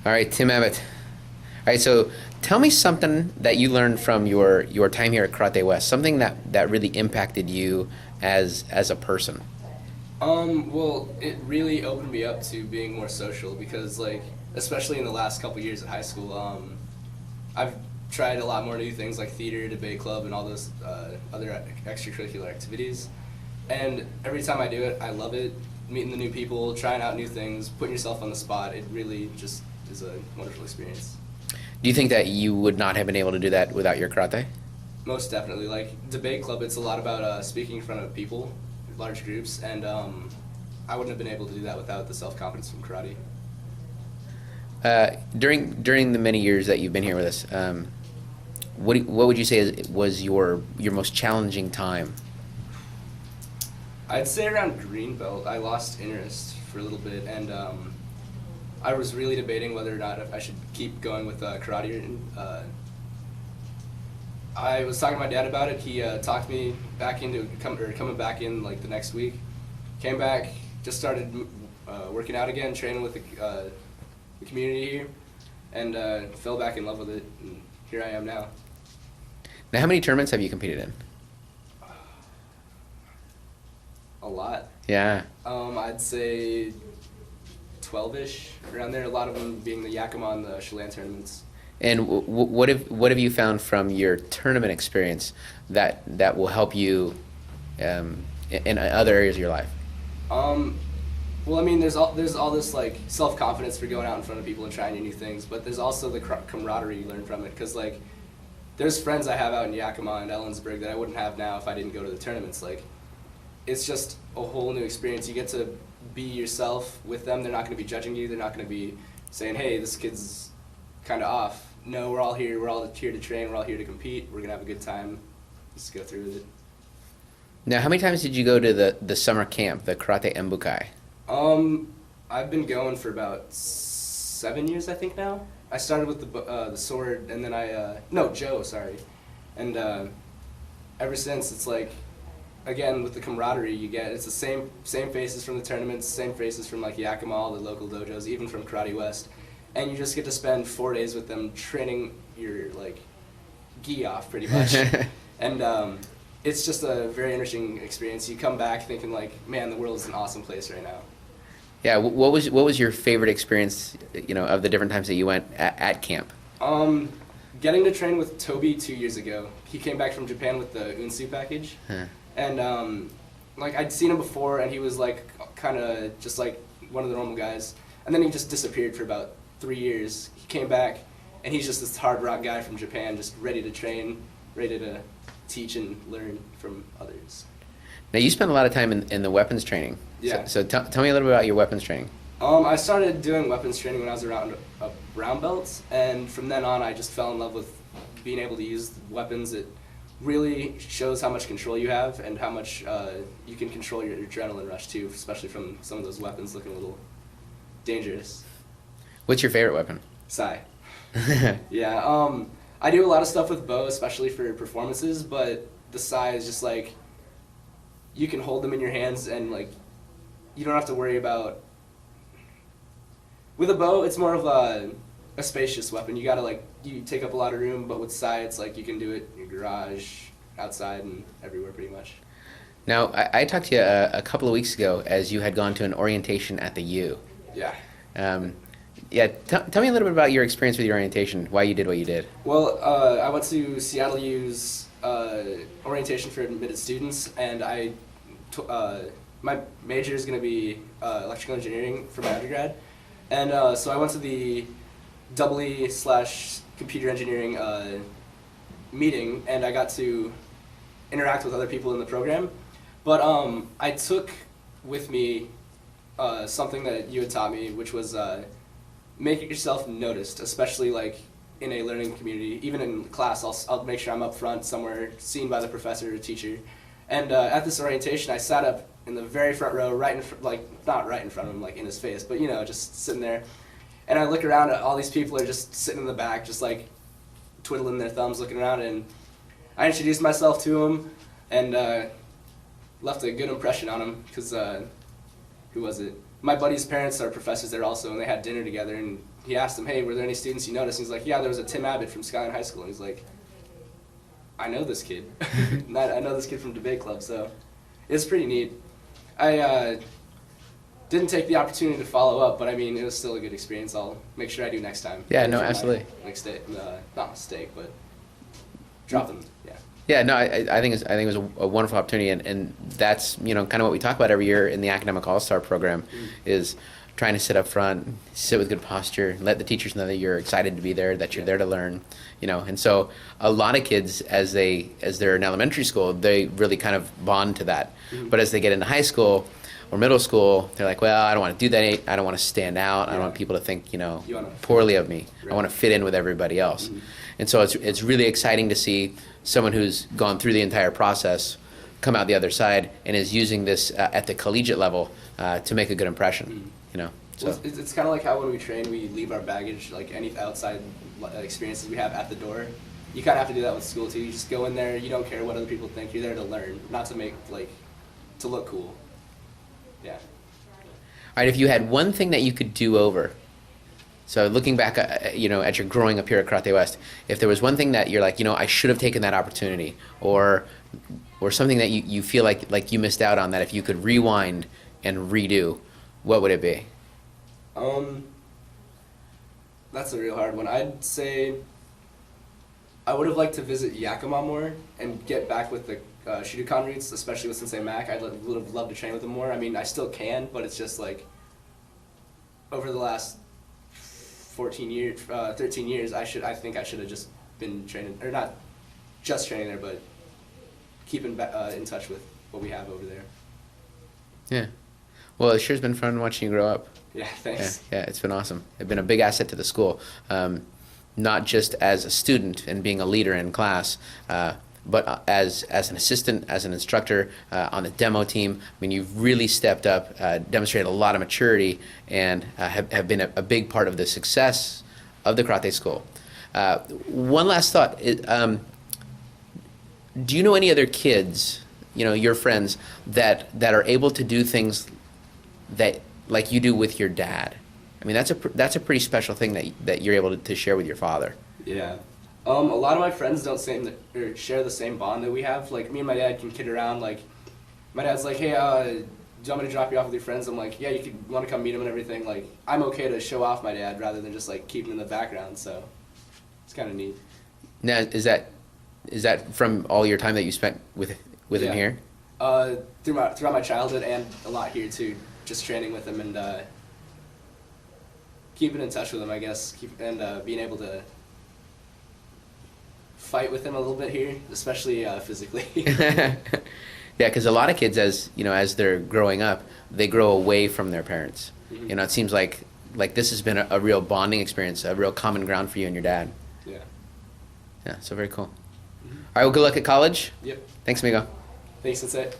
All right, Tim Abbott. All right, so tell me something that you learned from your time here at Karate West, something that really impacted you as a person. Well, it really opened me up to being more social because, like, especially in the last couple years at high school, I've tried a lot more new things like theater, debate club, and all those other extracurricular activities. And every time I do it, I love it. Meeting the new people, trying out new things, putting yourself on the spot, it really just is a wonderful experience. Do you think that you would not have been able to do that without your karate? Most definitely. Like, debate club, it's a lot about speaking in front of people, large groups, and I wouldn't have been able to do that without the self-confidence from karate. During the many years that you've been here with us, what would you say was your most challenging time? I'd say around green belt, I lost interest for a little bit, and I was really debating whether or not if I should keep going with karate. I was talking to my dad about it. He talked me back into coming back in like the next week. Came back, just started working out again, training with the community here, and fell back in love with it. And here I am now. Now, how many tournaments have you competed in? A lot. Yeah. I'd say 12-ish, around there. A lot of them being the Yakima and the Chelan tournaments. And what have you found from your tournament experience that will help you in other areas of your life? Well, I mean, there's all this like self-confidence for going out in front of people and trying new things, but there's also the camaraderie you learn from it. Because like, there's friends I have out in Yakima and Ellensburg that I wouldn't have now if I didn't go to the tournaments. Like, it's just a whole new experience. You get to be yourself with them. They're not going to be judging you. They're not going to be saying, "Hey, this kid's kind of off." No, we're all here. We're all here to train. We're all here to compete. We're gonna have a good time. Just go through with it. Now, how many times did you go to the summer camp, the Karate Embukai? I've been going for about 7 years, I think now. I started with the sword, and then no, Joe, sorry, and ever since it's like, again with the camaraderie you get, it's the same faces from the tournaments, same faces from like Yakima, all the local dojos, even from Karate West, and you just get to spend 4 days with them training your like gi off pretty much, and it's just a very interesting experience. You come back thinking like, man, the world is an awesome place right now. Yeah. What was your favorite experience? Of the different times that you went at camp. Getting to train with Toby 2 years ago. He came back from Japan with the Unsu package. Huh. And like I'd seen him before, and he was like kind of just like one of the normal guys. And then he just disappeared for about 3 years. He came back, and he's just this hard rock guy from Japan, just ready to train, ready to teach and learn from others. Now, you spent a lot of time in the weapons training. Yeah. So tell me a little bit about your weapons training. I started doing weapons training when I was around a brown belt, and from then on I just fell in love with being able to use weapons. It really shows how much control you have and how much you can control your adrenaline rush too, especially from some of those weapons looking a little dangerous. What's your favorite weapon? Sai. Yeah, I do a lot of stuff with bow, especially for performances, but the Sai is just like, you can hold them in your hands and like, you don't have to worry about. With a bow, it's more of a spacious weapon. You gotta like, you take up a lot of room, but with Sai, it's like you can do it in your garage, outside, and everywhere pretty much. Now, I talked to you a couple of weeks ago as you had gone to an orientation at the U. Yeah. Yeah, tell me a little bit about your experience with your orientation, why you did what you did. Well, I went to Seattle U's orientation for admitted students, and my major is going to be electrical engineering for my undergrad, and so I went to the EE/computer engineering meeting, and I got to interact with other people in the program, but I took with me something that you had taught me, which was make yourself noticed, especially like in a learning community. Even in class, I'll make sure I'm up front somewhere, seen by the professor or teacher. And at this orientation, I sat up in the very front row, right in like not right in front of him, like in his face, but just sitting there. And I look around at all these people are just sitting in the back, just like twiddling their thumbs, looking around. And I introduced myself to him, and left a good impression on him because who was it? My buddy's parents are professors there also, and they had dinner together, and he asked him, hey, were there any students you noticed? And he's like, yeah, there was a Tim Abbott from Skyline High School. And he's like, I know this kid. I know this kid from debate club, so it's pretty neat. I didn't take the opportunity to follow up, but I mean, it was still a good experience. I'll make sure I do next time. Yeah, no, absolutely. Not mistake, but drop them. Yeah. Yeah, no, I think it was a wonderful opportunity, and that's kind of what we talk about every year in the Academic All-Star program, is trying to sit up front, sit with good posture, let the teachers know that you're excited to be there, that you're there to learn, And so a lot of kids, as they're in elementary school, they really kind of bond to that. But as they get into high school or middle school, they're like, well, I don't want to do that. I don't want to stand out. I don't want people to think, poorly of me. Right. I want to fit in with everybody else. And so it's really exciting to see someone who's gone through the entire process come out the other side and is using this at the collegiate level to make a good impression. So. Well, it's kind of like how when we train, we leave our baggage, like any outside experiences we have, at the door. You kind of have to do that with school too. You just go in there. You don't care what other people think. You're there to learn, not to make to look cool. Yeah. All right. If you had one thing that you could do over, so looking back, at your growing up here at Karate West, if there was one thing that you're like, I should have taken that opportunity, or something that you feel like you missed out on, that if you could rewind and redo, what would it be? That's a real hard one. I'd say I would have liked to visit Yakima more and get back with the Shotokan roots, especially with Sensei Mac. Would have loved to train with him more. I mean, I still can, but it's just like over the last 13 years, I think I should have just been training, or not just training there, but keeping in touch with what we have over there. Yeah. Well, it sure's been fun watching you grow up. Yeah, thanks. Yeah, it's been awesome. It's been a big asset to the school, not just as a student and being a leader in class, but as an assistant, as an instructor on the demo team. I mean, you've really stepped up, demonstrated a lot of maturity, and have been a big part of the success of the karate school. One last thought. Do you know any other kids, your friends, that are able to do things that like you do with your dad? I mean, that's a pretty special thing that you're able to share with your father. Yeah. A lot of my friends don't share the same bond that we have. Like, me and my dad can kid around. Like, my dad's like, hey, do you want me to drop you off with your friends? I'm like, yeah, you want to come meet him and everything. Like, I'm okay to show off my dad rather than just like keep him in the background. So it's kind of neat. Now, is that from all your time that you spent with him here? Throughout my childhood and a lot here too. Just training with him and keeping in touch with him, I guess, and being able to fight with him a little bit here, especially physically. Yeah, because a lot of kids, as they're growing up, they grow away from their parents. Mm-hmm. It seems like this has been a real bonding experience, a real common ground for you and your dad. Yeah. Yeah, so very cool. Mm-hmm. All right, well, good luck at college. Yep. Thanks, amigo. Thanks, Sensei.